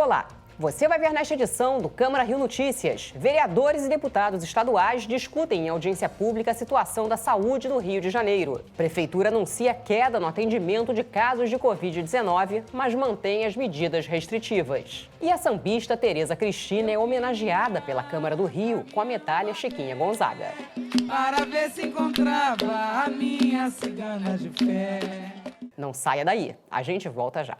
Olá, você vai ver nesta edição do Câmara Rio Notícias. Vereadores e deputados estaduais discutem em audiência pública a situação da saúde no Rio de Janeiro. Prefeitura anuncia queda no atendimento de casos de Covid-19, mas mantém as medidas restritivas. E a sambista Tereza Cristina é homenageada pela Câmara do Rio com a medalha Chiquinha Gonzaga. Para ver se encontrava a minha cigana de fé. Não saia daí, a gente volta já.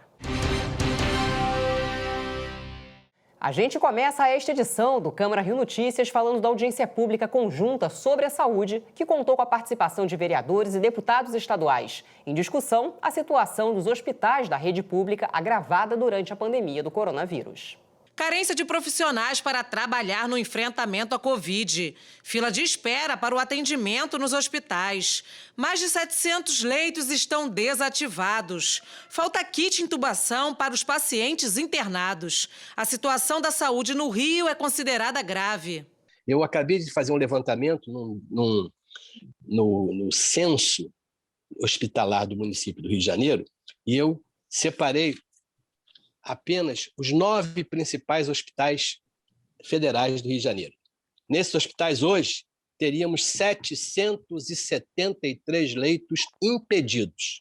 A gente começa esta edição do Câmara Rio Notícias falando da audiência pública conjunta sobre a saúde, que contou com a participação de vereadores e deputados estaduais. Em discussão, a situação dos hospitais da rede pública agravada durante a pandemia do coronavírus. Carência de profissionais para trabalhar no enfrentamento à Covid. Fila de espera para o atendimento nos hospitais. Mais de 700 leitos estão desativados. Falta kit intubação para os pacientes internados. A situação da saúde no Rio é considerada grave. Eu acabei de fazer um levantamento no censo hospitalar do município do Rio de Janeiro e eu separei apenas os 9 principais hospitais federais do Rio de Janeiro. Nesses hospitais, hoje, teríamos 773 leitos impedidos.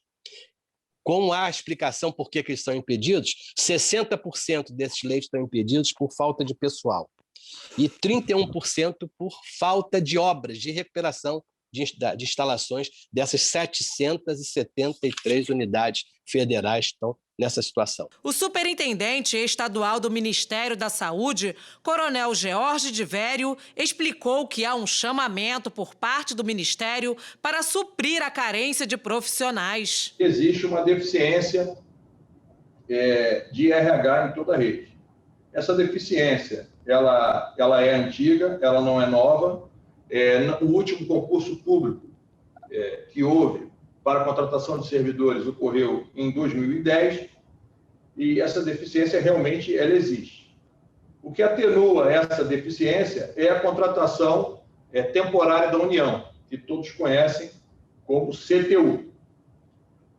Com a explicação por que eles estão impedidos, 60% desses leitos estão impedidos por falta de pessoal e 31% por falta de obras de recuperação de instalações dessas 773 unidades federais que estão nessa situação. O superintendente estadual do Ministério da Saúde, Coronel George de Vério, explicou que há um chamamento por parte do Ministério para suprir a carência de profissionais. Existe uma deficiência de RH em toda a rede. Essa deficiência, ela é antiga, ela não é nova. O último concurso público que houve para a contratação de servidores ocorreu em 2010 e essa deficiência realmente ela existe. O que atenua essa deficiência é a contratação temporária da União, que todos conhecem como CTU.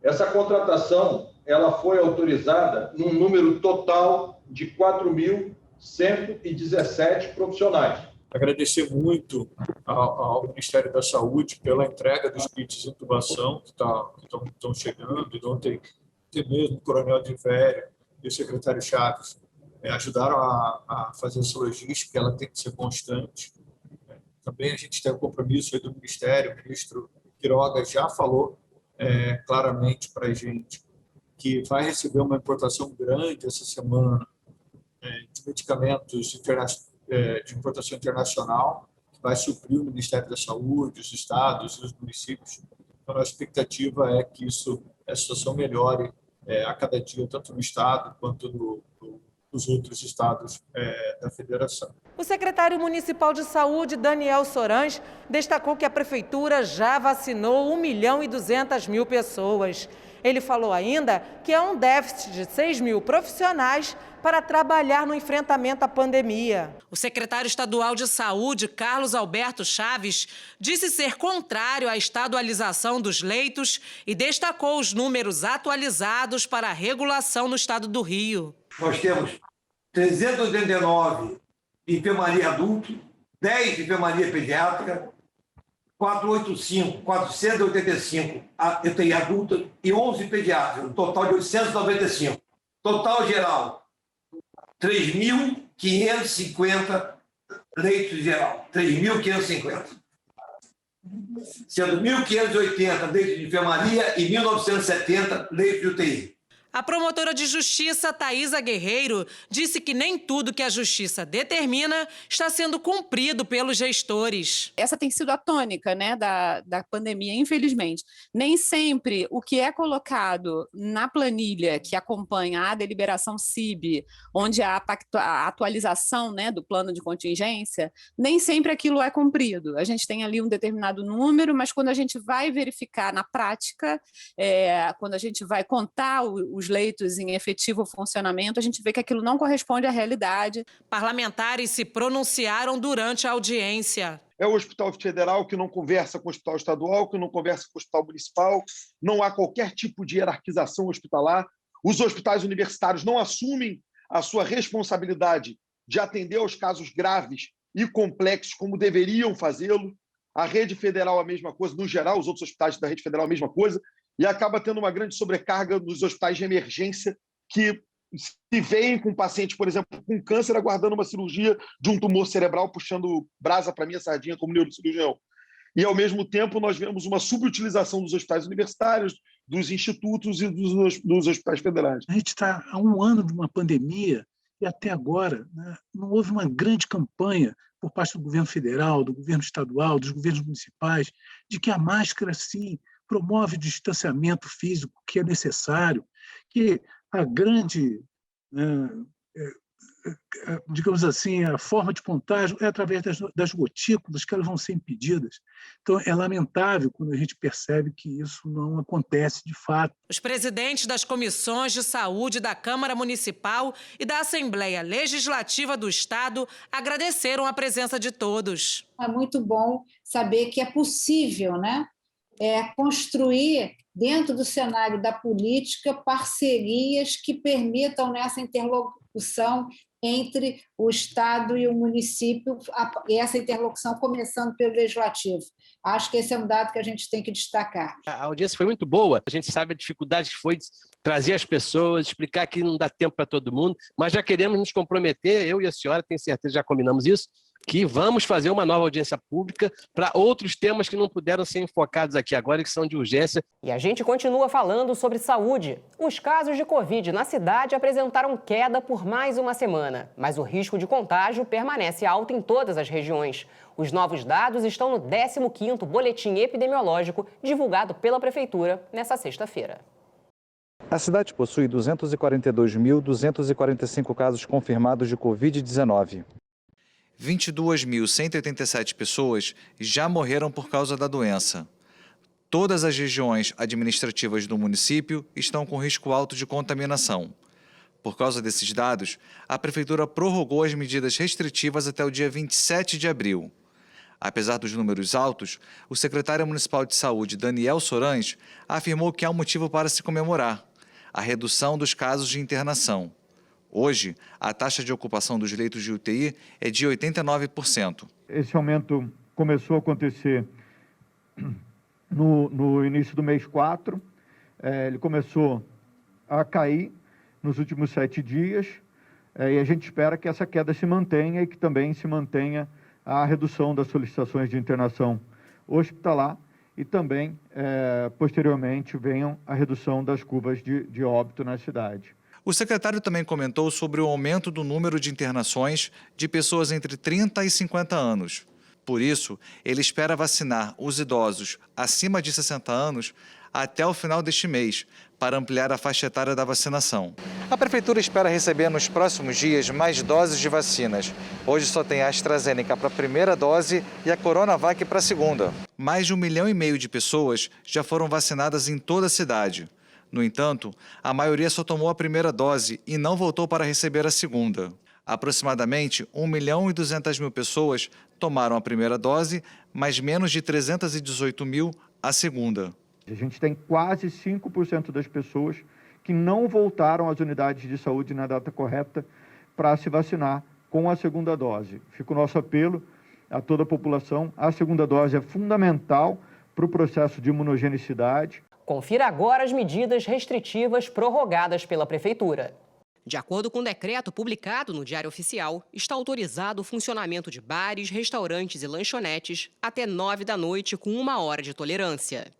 Essa contratação ela foi autorizada num número total de 4.117 profissionais. Agradecer muito ao Ministério da Saúde pela entrega dos kits de intubação que estão chegando. E ontem mesmo o Coronel de Vério e o secretário Chaves ajudaram a fazer essa logística, ela tem que ser constante. Também a gente tem o compromisso aí do Ministério, o ministro Queiroga já falou claramente para a gente que vai receber uma importação grande essa semana de medicamentos de importação internacional, que vai suprir o Ministério da Saúde, os estados e os municípios. Então, a expectativa é que a situação melhore a cada dia, tanto no estado quanto nos outros estados da federação. O secretário municipal de saúde, Daniel Sorães, destacou que a prefeitura já vacinou 1.200.000 pessoas. Ele falou ainda que há um déficit de 6.000 profissionais para trabalhar no enfrentamento à pandemia. O secretário estadual de saúde, Carlos Alberto Chaves, disse ser contrário à estadualização dos leitos e destacou os números atualizados para a regulação no estado do Rio. Nós temos 389 de enfermaria adulto, 10 de enfermaria pediátrica, 485 UTI adulta e 11 pediátricos, um total de 895. Total geral, 3.550 leitos geral, 3.550. Sendo 1.580 leitos de enfermaria e 1.970 leitos de UTI. A promotora de justiça, Thaisa Guerreiro, disse que nem tudo que a justiça determina está sendo cumprido pelos gestores. Essa tem sido a tônica, né, da pandemia, infelizmente. Nem sempre o que é colocado na planilha que acompanha a deliberação CIB, onde há a atualização, né, do plano de contingência, nem sempre aquilo é cumprido. A gente tem ali um determinado número, mas quando a gente vai verificar na prática, quando a gente vai contar os leitos em efetivo funcionamento, a gente vê que aquilo não corresponde à realidade. Parlamentares se pronunciaram durante a audiência. É o Hospital Federal que não conversa com o Hospital Estadual, que não conversa com o Hospital Municipal, não há qualquer tipo de hierarquização hospitalar, os hospitais universitários não assumem a sua responsabilidade de atender aos casos graves e complexos como deveriam fazê-lo. A rede federal a mesma coisa, no geral, os outros hospitais da rede federal a mesma coisa, e acaba tendo uma grande sobrecarga nos hospitais de emergência que se veem com pacientes, por exemplo, com câncer, aguardando uma cirurgia de um tumor cerebral, puxando brasa para minha sardinha como neurocirurgião. E, ao mesmo tempo, nós vemos uma subutilização dos hospitais universitários, dos institutos e dos hospitais federais. A gente está há um ano de uma pandemia e, até agora, né, não houve uma grande campanha por parte do governo federal, do governo estadual, dos governos municipais, de que a máscara, sim, promove o distanciamento físico que é necessário, que a grande, digamos assim, a forma de contágio é através das gotículas, que elas vão ser impedidas. Então, é lamentável quando a gente percebe que isso não acontece de fato. Os presidentes das comissões de saúde da Câmara Municipal e da Assembleia Legislativa do Estado agradeceram a presença de todos. É muito bom saber que é possível, né, construir, dentro do cenário da política, parcerias que permitam nessa interlocução entre o Estado e o município, e essa interlocução começando pelo Legislativo. Acho que esse é um dado que a gente tem que destacar. A audiência foi muito boa, a gente sabe a dificuldade que foi de trazer as pessoas, explicar que não dá tempo para todo mundo, mas já queremos nos comprometer, eu e a senhora, tenho certeza, já combinamos isso, que vamos fazer uma nova audiência pública para outros temas que não puderam ser enfocados aqui agora, que são de urgência. E a gente continua falando sobre saúde. Os casos de Covid na cidade apresentaram queda por mais uma semana, mas o risco de contágio permanece alto em todas as regiões. Os novos dados estão no 15º Boletim Epidemiológico divulgado pela Prefeitura nesta sexta-feira. A cidade possui 242.245 casos confirmados de Covid-19. 22.187 pessoas já morreram por causa da doença. Todas as regiões administrativas do município estão com risco alto de contaminação. Por causa desses dados, a Prefeitura prorrogou as medidas restritivas até o dia 27 de abril. Apesar dos números altos, o secretário municipal de saúde, Daniel Sorães, afirmou que há um motivo para se comemorar: a redução dos casos de internação. Hoje, a taxa de ocupação dos leitos de UTI é de 89%. Esse aumento começou a acontecer no início do mês 4. Ele começou a cair nos últimos 7 dias. E a gente espera que essa queda se mantenha e que também se mantenha a redução das solicitações de internação hospitalar e também, posteriormente, venham a redução das curvas de óbito na cidade. O secretário também comentou sobre o aumento do número de internações de pessoas entre 30 e 50 anos. Por isso, ele espera vacinar os idosos acima de 60 anos até o final deste mês, para ampliar a faixa etária da vacinação. A Prefeitura espera receber nos próximos dias mais doses de vacinas. Hoje só tem a AstraZeneca para a primeira dose e a Coronavac para a segunda. Mais de 1,5 milhão de pessoas já foram vacinadas em toda a cidade. No entanto, a maioria só tomou a primeira dose e não voltou para receber a segunda. Aproximadamente 1.200.000 pessoas tomaram a primeira dose, mas menos de 318.000 a segunda. A gente tem quase 5% das pessoas que não voltaram às unidades de saúde na data correta para se vacinar com a segunda dose. Fica o nosso apelo a toda a população. A segunda dose é fundamental para o processo de imunogenicidade. Confira agora as medidas restritivas prorrogadas pela Prefeitura. De acordo com o decreto publicado no Diário Oficial, está autorizado o funcionamento de bares, restaurantes e lanchonetes até 9 da noite com 1 hora de tolerância.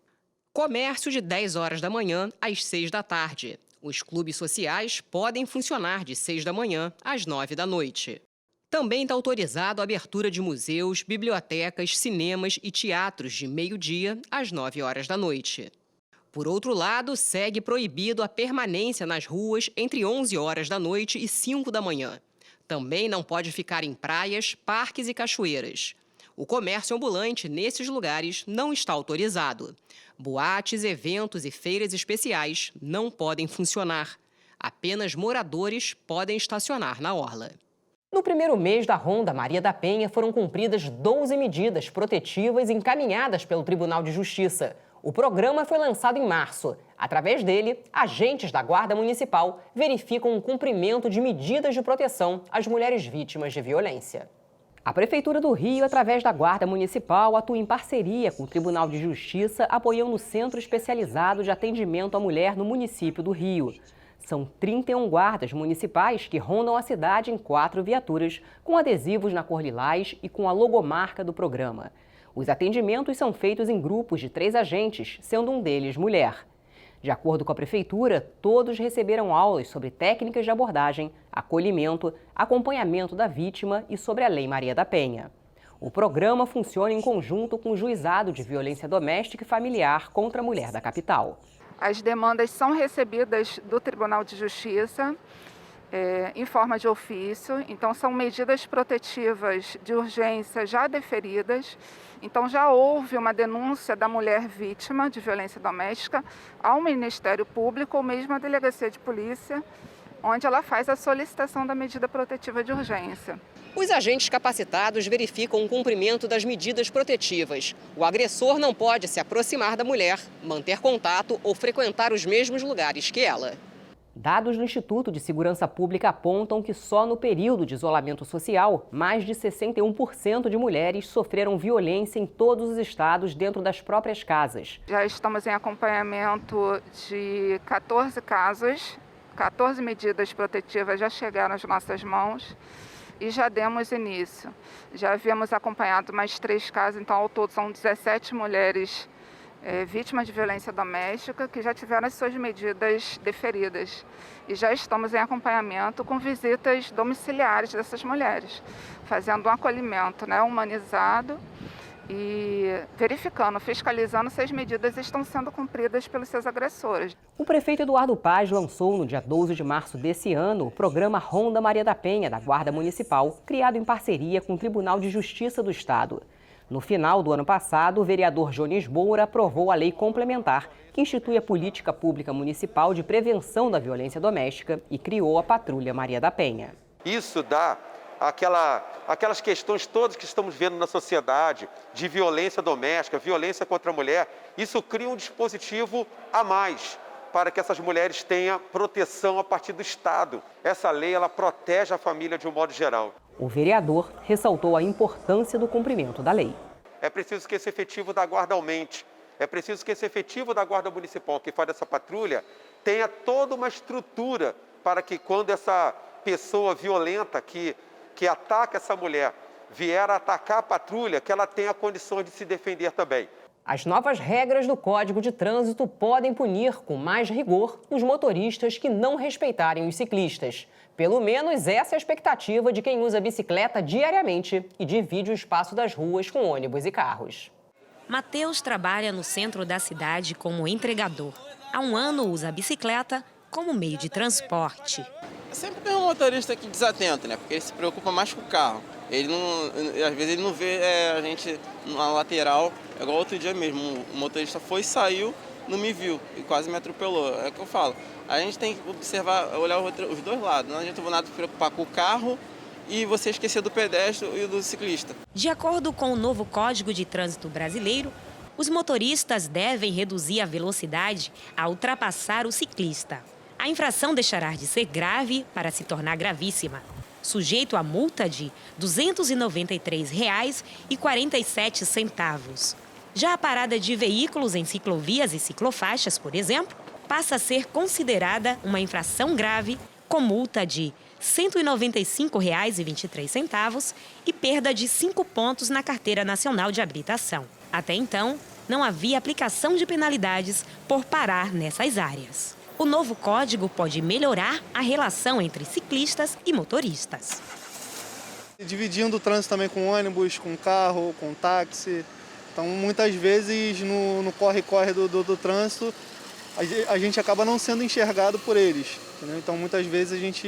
Comércio de 10 horas da manhã às 6 da tarde. Os clubes sociais podem funcionar de 6 da manhã às 9 da noite. Também está autorizado a abertura de museus, bibliotecas, cinemas e teatros de meio-dia às 9 horas da noite. Por outro lado, segue proibido a permanência nas ruas entre 11 horas da noite e 5 da manhã. Também não pode ficar em praias, parques e cachoeiras. O comércio ambulante nesses lugares não está autorizado. Boates, eventos e feiras especiais não podem funcionar. Apenas moradores podem estacionar na orla. No primeiro mês da Ronda Maria da Penha, foram cumpridas 12 medidas protetivas encaminhadas pelo Tribunal de Justiça. O programa foi lançado em março. Através dele, agentes da Guarda Municipal verificam o cumprimento de medidas de proteção às mulheres vítimas de violência. A Prefeitura do Rio, através da Guarda Municipal, atua em parceria com o Tribunal de Justiça, apoiando o Centro Especializado de Atendimento à Mulher no município do Rio. São 31 guardas municipais que rondam a cidade em 4 viaturas, com adesivos na cor lilás e com a logomarca do programa. Os atendimentos são feitos em grupos de 3 agentes, sendo um deles mulher. De acordo com a Prefeitura, todos receberam aulas sobre técnicas de abordagem, acolhimento, acompanhamento da vítima e sobre a Lei Maria da Penha. O programa funciona em conjunto com o Juizado de Violência Doméstica e Familiar contra a Mulher da capital. As demandas são recebidas do Tribunal de Justiça em forma de ofício, então são medidas protetivas de urgência já deferidas. Então já houve uma denúncia da mulher vítima de violência doméstica ao Ministério Público ou mesmo à Delegacia de Polícia, onde ela faz a solicitação da medida protetiva de urgência. Os agentes capacitados verificam o cumprimento das medidas protetivas. O agressor não pode se aproximar da mulher, manter contato ou frequentar os mesmos lugares que ela. Dados do Instituto de Segurança Pública apontam que só no período de isolamento social, mais de 61% de mulheres sofreram violência em todos os estados dentro das próprias casas. Já estamos em acompanhamento de 14 casos, 14 medidas protetivas já chegaram às nossas mãos e já demos início. Já havíamos acompanhado mais 3 casos, então ao todo são 17 mulheres vítimas de violência doméstica que já tiveram as suas medidas deferidas. E já estamos em acompanhamento com visitas domiciliares dessas mulheres, fazendo um acolhimento humanizado e verificando, fiscalizando se as medidas estão sendo cumpridas pelos seus agressores. O prefeito Eduardo Paz lançou no dia 12 de março desse ano o programa Ronda Maria da Penha, da Guarda Municipal, criado em parceria com o Tribunal de Justiça do Estado. No final do ano passado, o vereador Jones Moura aprovou a lei complementar que institui a política pública municipal de prevenção da violência doméstica e criou a Patrulha Maria da Penha. Isso dá aquelas questões todas que estamos vendo na sociedade, de violência doméstica, violência contra a mulher, isso cria um dispositivo a mais para que essas mulheres tenham proteção a partir do Estado. Essa lei, ela protege a família de um modo geral. O vereador ressaltou a importância do cumprimento da lei. É preciso que esse efetivo da Guarda aumente. É preciso que esse efetivo da Guarda Municipal, que faz essa patrulha, tenha toda uma estrutura para que quando essa pessoa violenta que ataca essa mulher vier a atacar a patrulha, que ela tenha condições de se defender também. As novas regras do Código de Trânsito podem punir com mais rigor os motoristas que não respeitarem os ciclistas. Pelo menos essa é a expectativa de quem usa bicicleta diariamente e divide o espaço das ruas com ônibus e carros. Matheus trabalha no centro da cidade como entregador. Há um ano usa a bicicleta como meio de transporte. Sempre tem um motorista aqui desatento, né? Porque ele se preocupa mais com o carro. Às vezes ele não vê a gente na lateral. É igual outro dia mesmo, o motorista foi e saiu, não me viu e quase me atropelou. É o que eu falo. A gente tem que observar, olhar os dois lados. Não adianta nada se preocupar com o carro e você esquecer do pedestre e do ciclista. De acordo com o novo Código de Trânsito Brasileiro, os motoristas devem reduzir a velocidade ao ultrapassar o ciclista. A infração deixará de ser grave para se tornar gravíssima, sujeito a multa de R$ 293,47. Já a parada de veículos em ciclovias e ciclofaixas, por exemplo, passa a ser considerada uma infração grave com multa de R$ 195,23 e perda de 5 pontos na Carteira Nacional de Habilitação. Até então, não havia aplicação de penalidades por parar nessas áreas. O novo código pode melhorar a relação entre ciclistas e motoristas. Dividindo o trânsito também com ônibus, com carro, com táxi. Então, muitas vezes, no corre-corre do trânsito, a gente acaba não sendo enxergado por eles. Entendeu? Então, muitas vezes, a gente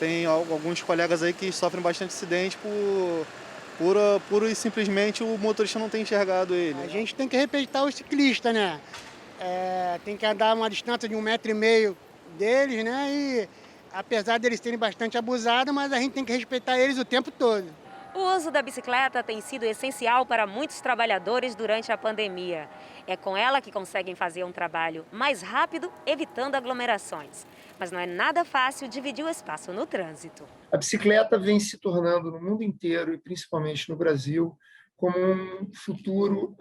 tem alguns colegas aí que sofrem bastante acidente pura e simplesmente o motorista não tem enxergado ele. A gente tem que respeitar o ciclista, né? Tem que andar uma distância de 1,5 m deles, né? E apesar deles terem bastante abusado, mas a gente tem que respeitar eles o tempo todo. O uso da bicicleta tem sido essencial para muitos trabalhadores durante a pandemia. É com ela que conseguem fazer um trabalho mais rápido, evitando aglomerações. Mas não é nada fácil dividir o espaço no trânsito. A bicicleta vem se tornando no mundo inteiro, e principalmente no Brasil, como um futuro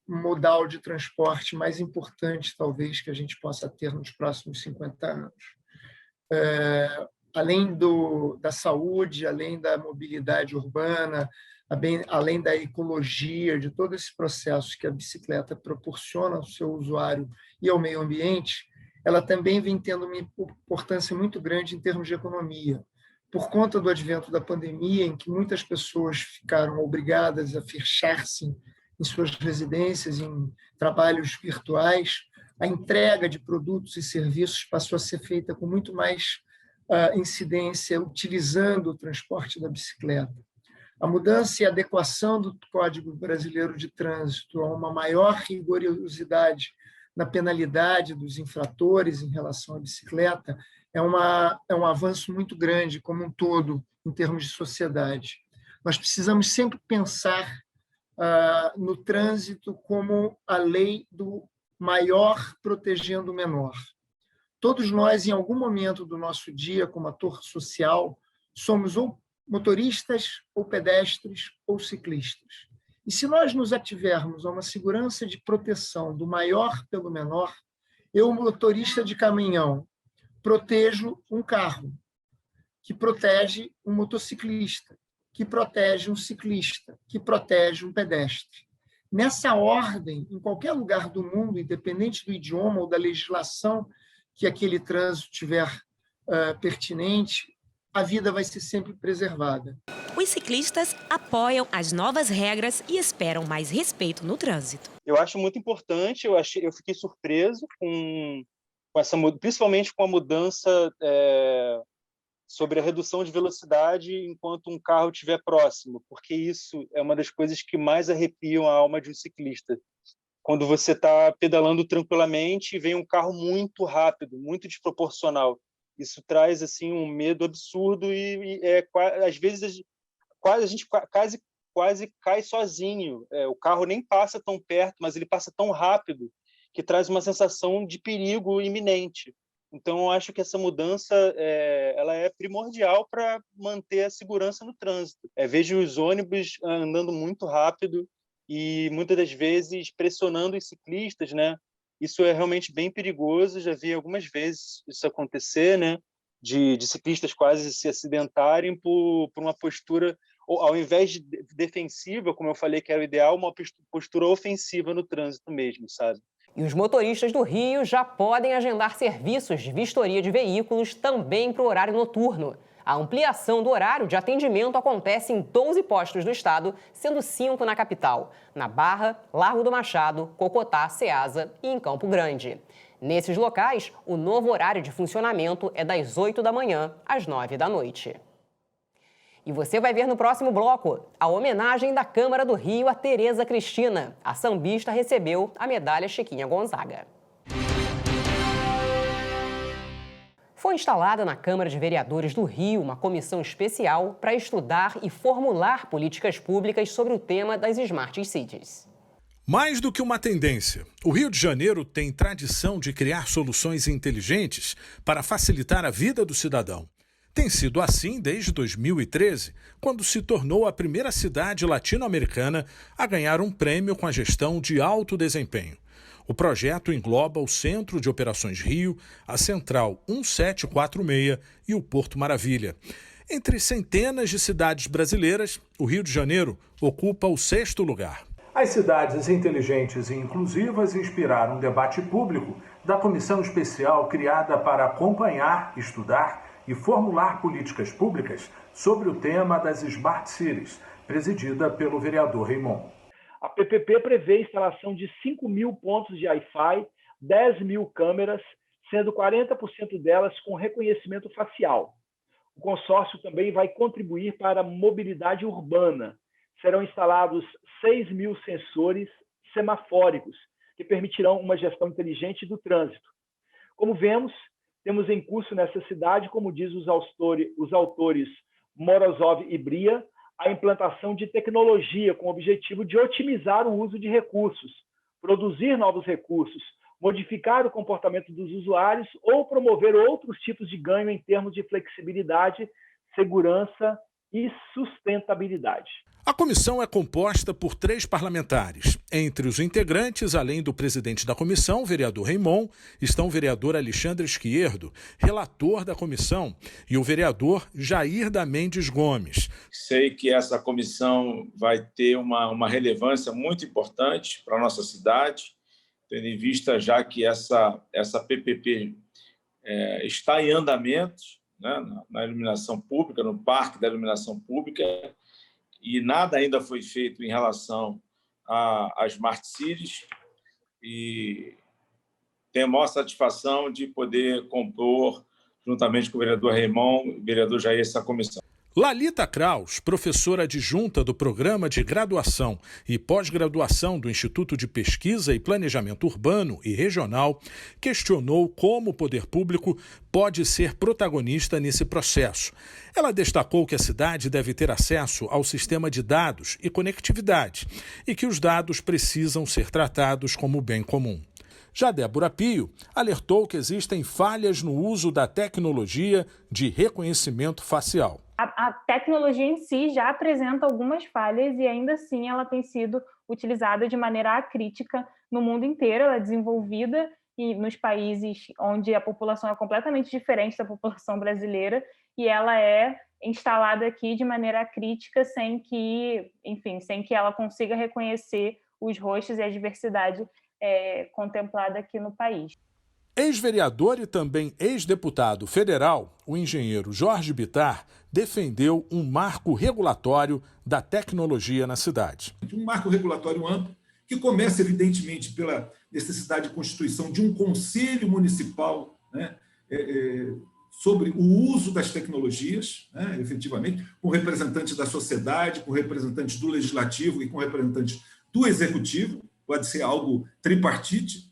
modal de transporte mais importante, talvez, que a gente possa ter nos próximos 50 anos. Além da saúde, além da mobilidade urbana, além da ecologia, de todo esse processo que a bicicleta proporciona ao seu usuário e ao meio ambiente, ela também vem tendo uma importância muito grande em termos de economia. Por conta do advento da pandemia, em que muitas pessoas ficaram obrigadas a fechar-se em suas residências, em trabalhos virtuais, a entrega de produtos e serviços passou a ser feita com muito mais incidência, utilizando o transporte da bicicleta. A mudança e adequação do Código Brasileiro de Trânsito a uma maior rigorosidade na penalidade dos infratores em relação à bicicleta é um avanço muito grande, como um todo, em termos de sociedade. Nós precisamos sempre pensar no trânsito como a lei do maior protegendo o menor. Todos nós, em algum momento do nosso dia, como ator social, somos ou motoristas, ou pedestres, ou ciclistas. E se nós nos ativermos a uma segurança de proteção do maior pelo menor, eu, motorista de caminhão, protejo um carro, que protege um motociclista, que protege um ciclista, que protege um pedestre. Nessa ordem, em qualquer lugar do mundo, independente do idioma ou da legislação que aquele trânsito tiver pertinente, a vida vai ser sempre preservada. Os ciclistas apoiam as novas regras e esperam mais respeito no trânsito. Eu acho muito importante, eu fiquei surpreso com essa, principalmente com a mudança sobre a redução de velocidade enquanto um carro estiver próximo, porque isso é uma das coisas que mais arrepiam a alma de um ciclista. Quando você está pedalando tranquilamente e vem um carro muito rápido, muito desproporcional. Isso traz assim um medo absurdo e às vezes a gente quase cai sozinho. O carro nem passa tão perto, mas ele passa tão rápido que traz uma sensação de perigo iminente. Então, eu acho que essa mudança ela é primordial para manter a segurança no trânsito. Vejo os ônibus andando muito rápido e muitas das vezes pressionando os ciclistas, né? Isso é realmente bem perigoso. Já vi algumas vezes isso acontecer, né? De ciclistas quase se acidentarem por uma postura, ou, ao invés de defensiva, como eu falei que era o ideal, uma postura ofensiva no trânsito mesmo, sabe? E os motoristas do Rio já podem agendar serviços de vistoria de veículos também para o horário noturno. A ampliação do horário de atendimento acontece em 12 postos do estado, sendo 5 na capital, na Barra, Largo do Machado, Cocotá, Ceasa e em Campo Grande. Nesses locais, o novo horário de funcionamento é das 8 da manhã às 9 da noite. E você vai ver no próximo bloco a homenagem da Câmara do Rio a Tereza Cristina. A sambista recebeu a medalha Chiquinha Gonzaga. Foi instalada na Câmara de Vereadores do Rio uma comissão especial para estudar e formular políticas públicas sobre o tema das Smart Cities. Mais do que uma tendência, o Rio de Janeiro tem tradição de criar soluções inteligentes para facilitar a vida do cidadão. Tem sido assim desde 2013, quando se tornou a primeira cidade latino-americana a ganhar um prêmio com a gestão de alto desempenho. O projeto engloba o Centro de Operações Rio, a Central 1746 e o Porto Maravilha. Entre centenas de cidades brasileiras, o Rio de Janeiro ocupa o 6º lugar. As cidades inteligentes e inclusivas inspiraram um debate público da comissão especial criada para acompanhar, estudar e formular políticas públicas sobre o tema das Smart Cities, presidida pelo vereador Raimon. A PPP prevê a instalação de 5.000 pontos de Wi-Fi, 10.000 câmeras, sendo 40% delas com reconhecimento facial. O consórcio também vai contribuir para a mobilidade urbana. Serão instalados 6.000 sensores semafóricos, que permitirão uma gestão inteligente do trânsito. Como vemos, temos em curso nessa cidade, como diz os autores Morozov e Bria, a implantação de tecnologia com o objetivo de otimizar o uso de recursos, produzir novos recursos, modificar o comportamento dos usuários ou promover outros tipos de ganho em termos de flexibilidade, segurança e sustentabilidade. A comissão é composta por 3 parlamentares. Entre os integrantes, além do presidente da comissão, o vereador Raimon, estão o vereador Alexandre Esquerdo, relator da comissão, e o vereador Jair da Mendes Gomes. Sei que essa comissão vai ter uma relevância muito importante para a nossa cidade, tendo em vista já que essa PPP está em andamento, né, na iluminação pública, no Parque da Iluminação Pública, e nada ainda foi feito em relação a Smart Cities, e tenho a maior satisfação de poder compor, juntamente com o vereador Raimon e o vereador Jair, essa comissão. Lalita Kraus, professora adjunta do Programa de Graduação e Pós-Graduação do Instituto de Pesquisa e Planejamento Urbano e Regional, questionou como o poder público pode ser protagonista nesse processo. Ela destacou que a cidade deve ter acesso ao sistema de dados e conectividade e que os dados precisam ser tratados como bem comum. Já Débora Pio alertou que existem falhas no uso da tecnologia de reconhecimento facial. A tecnologia em si já apresenta algumas falhas e ainda assim ela tem sido utilizada de maneira acrítica no mundo inteiro. Ela é desenvolvida e nos países onde a população é completamente diferente da população brasileira e ela é instalada aqui de maneira acrítica sem que ela consiga reconhecer os rostos e a diversidade contemplada aqui no país. Ex-vereador e também ex-deputado federal, o engenheiro Jorge Bittar defendeu um marco regulatório da tecnologia na cidade. Um marco regulatório amplo que começa, evidentemente, pela necessidade de constituição de um conselho municipal, né, sobre o uso das tecnologias, né, efetivamente, com representantes da sociedade, com representantes do legislativo e com representantes do executivo. Pode ser algo tripartite,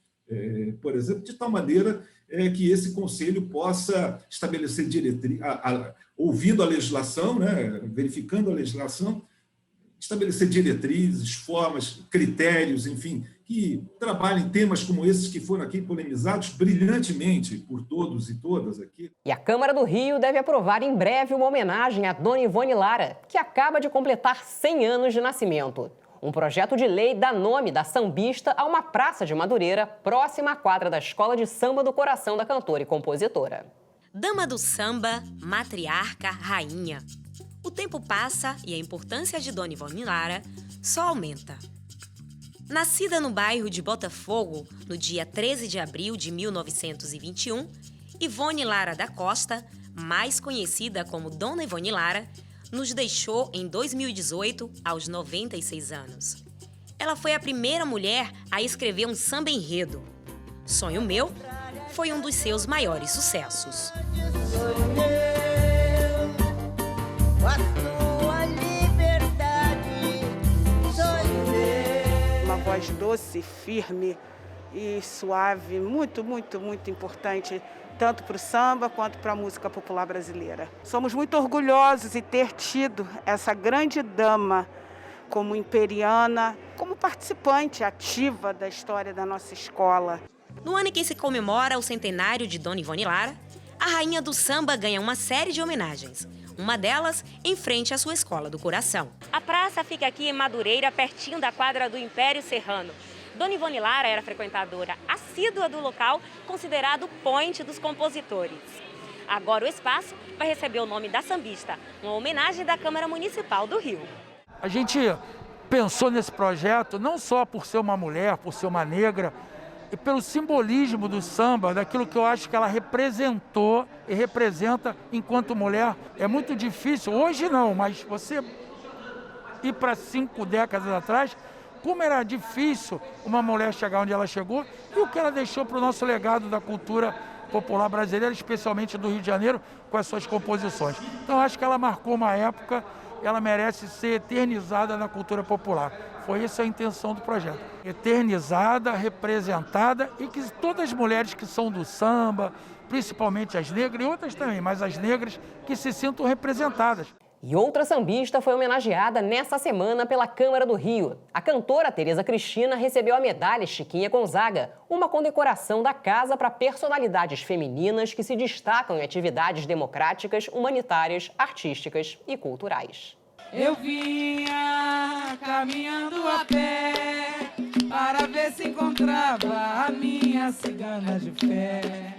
por exemplo, de tal maneira que esse conselho possa estabelecer diretrizes, ouvindo a legislação, né, verificando a legislação, estabelecer diretrizes, formas, critérios, enfim, que trabalhem temas como esses que foram aqui polemizados brilhantemente por todos e todas aqui. E a Câmara do Rio deve aprovar em breve uma homenagem à Dona Ivone Lara, que acaba de completar 100 anos de nascimento. Um projeto de lei dá nome da sambista a uma praça de Madureira, próxima à quadra da Escola de Samba do Coração da cantora e compositora. Dama do samba, matriarca, rainha. O tempo passa e a importância de Dona Ivone Lara só aumenta. Nascida no bairro de Botafogo, no dia 13 de abril de 1921, Ivone Lara da Costa, mais conhecida como Dona Ivone Lara, nos deixou em 2018, aos 96 anos. Ela foi a primeira mulher a escrever um samba-enredo. Sonho Meu foi um dos seus maiores sucessos. Uma voz doce, firme e suave, muito, muito, muito importante, tanto para o samba quanto para a música popular brasileira. Somos muito orgulhosos de ter tido essa grande dama como imperiana, como participante ativa da história da nossa escola. No ano em que se comemora o centenário de Dona Ivone Lara, a rainha do samba ganha uma série de homenagens. Uma delas em frente à sua Escola do Coração. A praça fica aqui em Madureira, pertinho da quadra do Império Serrano. Dona Ivone Lara era frequentadora assídua do local, considerado o point dos compositores. Agora o espaço vai receber o nome da sambista, uma homenagem da Câmara Municipal do Rio. A gente pensou nesse projeto não só por ser uma mulher, por ser uma negra, e pelo simbolismo do samba, daquilo que eu acho que ela representou e representa enquanto mulher. É muito difícil, hoje não, mas você ir para 5 décadas atrás, como era difícil uma mulher chegar onde ela chegou e o que ela deixou para o nosso legado da cultura popular brasileira, especialmente do Rio de Janeiro, com as suas composições. Então, acho que ela marcou uma época, ela merece ser eternizada na cultura popular. Foi essa a intenção do projeto. Eternizada, representada e que todas as mulheres que são do samba, principalmente as negras e outras também, mas as negras que se sintam representadas. E outra sambista foi homenageada nesta semana pela Câmara do Rio. A cantora Tereza Cristina recebeu a medalha Chiquinha Gonzaga, uma condecoração da casa para personalidades femininas que se destacam em atividades democráticas, humanitárias, artísticas e culturais. Eu vinha caminhando a pé para ver se encontrava a minha cigana de fé.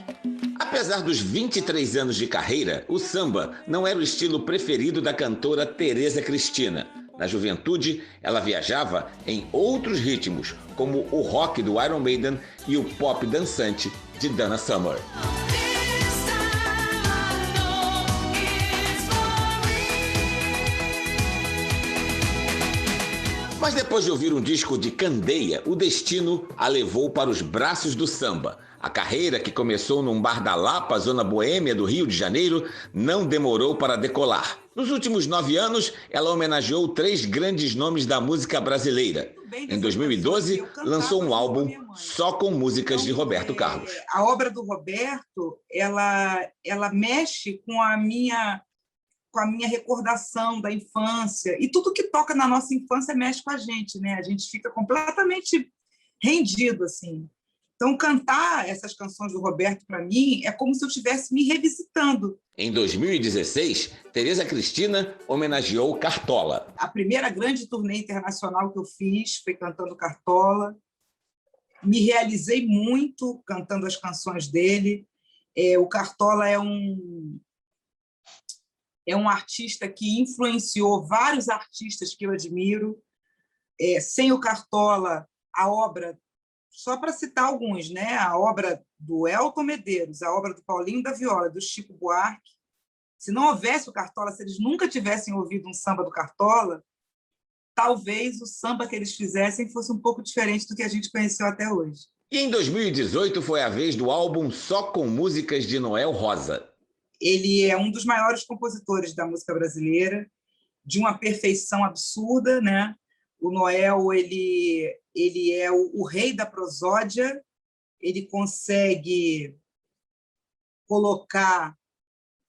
Apesar dos 23 anos de carreira, o samba não era o estilo preferido da cantora Tereza Cristina. Na juventude, ela viajava em outros ritmos, como o rock do Iron Maiden e o pop dançante de Donna Summer. Mas depois de ouvir um disco de Candeia, o destino a levou para os braços do samba. A carreira, que começou num bar da Lapa, zona boêmia do Rio de Janeiro, não demorou para decolar. Nos últimos 9 anos, ela homenageou 3 grandes nomes da música brasileira. Em 2012, lançou um álbum só com músicas de Roberto Carlos. A obra do Roberto, ela mexe com a minha recordação da infância. E tudo que toca na nossa infância mexe com a gente, né? A gente fica completamente rendido, assim. Então, cantar essas canções do Roberto, para mim, é como se eu estivesse me revisitando. Em 2016, Tereza Cristina homenageou Cartola. A primeira grande turnê internacional que eu fiz foi cantando Cartola. Me realizei muito cantando as canções dele. O Cartola é um artista que influenciou vários artistas que eu admiro. Sem o Cartola, a obra... Só para citar alguns, né? A obra do Elton Medeiros, a obra do Paulinho da Viola, do Chico Buarque. Se não houvesse o Cartola, se eles nunca tivessem ouvido um samba do Cartola, talvez o samba que eles fizessem fosse um pouco diferente do que a gente conheceu até hoje. E em 2018 foi a vez do álbum Só com Músicas de Noel Rosa. Ele é um dos maiores compositores da música brasileira, de uma perfeição absurda, né? O Noel, ele é o rei da prosódia, ele consegue colocar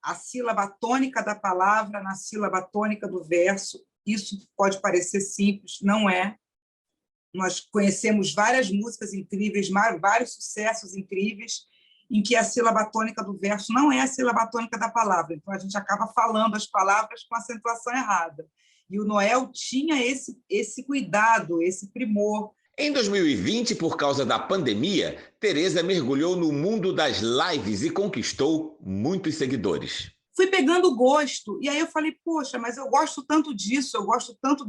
a sílaba tônica da palavra na sílaba tônica do verso. Isso pode parecer simples, não é. Nós conhecemos várias músicas incríveis, vários sucessos incríveis, em que a sílaba tônica do verso não é a sílaba tônica da palavra. Então, a gente acaba falando as palavras com acentuação errada. E o Noel tinha esse cuidado, esse primor. Em 2020, por causa da pandemia, Tereza mergulhou no mundo das lives e conquistou muitos seguidores. Fui pegando gosto, e aí eu falei, poxa, mas eu gosto tanto disso, eu gosto tanto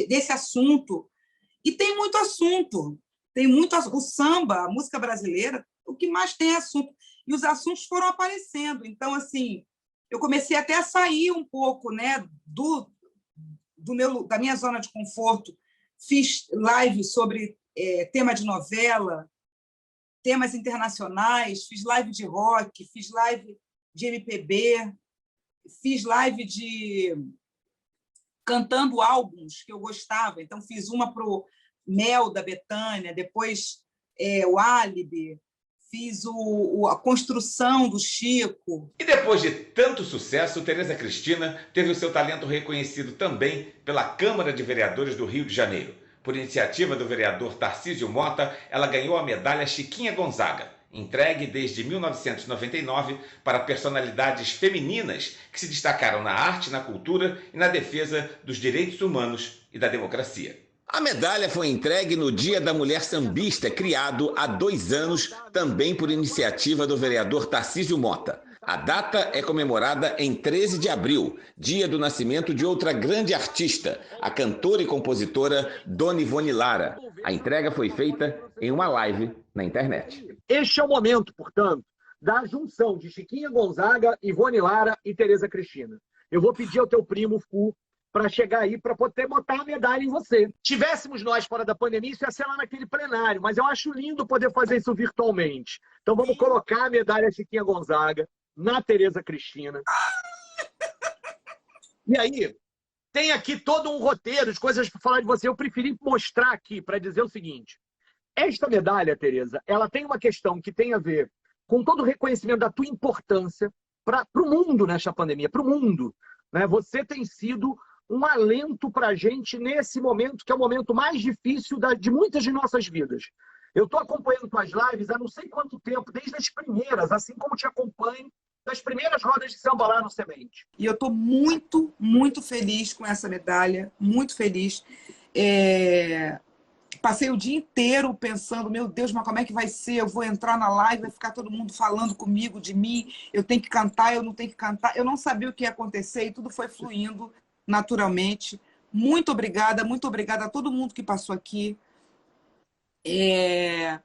desse assunto. E tem muito assunto. O samba, a música brasileira, o que mais tem é assunto. E os assuntos foram aparecendo. Então, assim, eu comecei até a sair um pouco, né, da minha zona de conforto. Fiz live sobre tema de novela, temas internacionais, fiz live de rock, fiz live de MPB, fiz live de cantando álbuns que eu gostava. Então, fiz uma para o Mel, da Bethânia, depois o Álibi, fiz a construção do Chico. E depois de tanto sucesso, Tereza Cristina teve o seu talento reconhecido também pela Câmara de Vereadores do Rio de Janeiro. Por iniciativa do vereador Tarcísio Mota, ela ganhou a medalha Chiquinha Gonzaga, entregue desde 1999 para personalidades femininas que se destacaram na arte, na cultura e na defesa dos direitos humanos e da democracia. A medalha foi entregue no Dia da Mulher Sambista, criado há 2 anos, também por iniciativa do vereador Tarcísio Mota. A data é comemorada em 13 de abril, dia do nascimento de outra grande artista, a cantora e compositora Dona Ivone Lara. A entrega foi feita em uma live na internet. Este é o momento, portanto, da junção de Chiquinha Gonzaga, Ivone Lara e Tereza Cristina. Eu vou pedir ao teu primo, Fu, para chegar aí, para poder botar a medalha em você. Tivéssemos nós fora da pandemia, isso ia ser lá naquele plenário, mas eu acho lindo poder fazer isso virtualmente. Então vamos colocar a medalha Chiquinha Gonzaga na Tereza Cristina. E aí, tem aqui todo um roteiro de coisas para falar de você. Eu preferi mostrar aqui para dizer o seguinte. Esta medalha, Tereza, ela tem uma questão que tem a ver com todo o reconhecimento da tua importância para o mundo nesta pandemia, para o mundo. né? Você tem sido um alento para a gente nesse momento, que é o momento mais difícil de muitas de nossas vidas. Eu estou acompanhando tuas lives há não sei quanto tempo, desde as primeiras, assim como te acompanho das primeiras rodas de samba lá no Semente. E eu estou muito, muito feliz com essa medalha, muito feliz. Passei o dia inteiro pensando, meu Deus, mas como é que vai ser? Eu vou entrar na live, vai ficar todo mundo falando comigo, de mim, eu tenho que cantar, eu não tenho que cantar. Eu não sabia o que ia acontecer e tudo foi fluindo naturalmente. Muito obrigada a todo mundo que passou aqui. É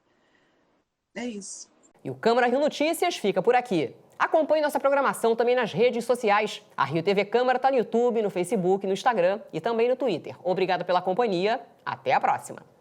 isso. E o Câmara Rio Notícias fica por aqui. Acompanhe nossa programação também nas redes sociais. A Rio TV Câmara está no YouTube, no Facebook, no Instagram e também no Twitter. Obrigada pela companhia. Até a próxima.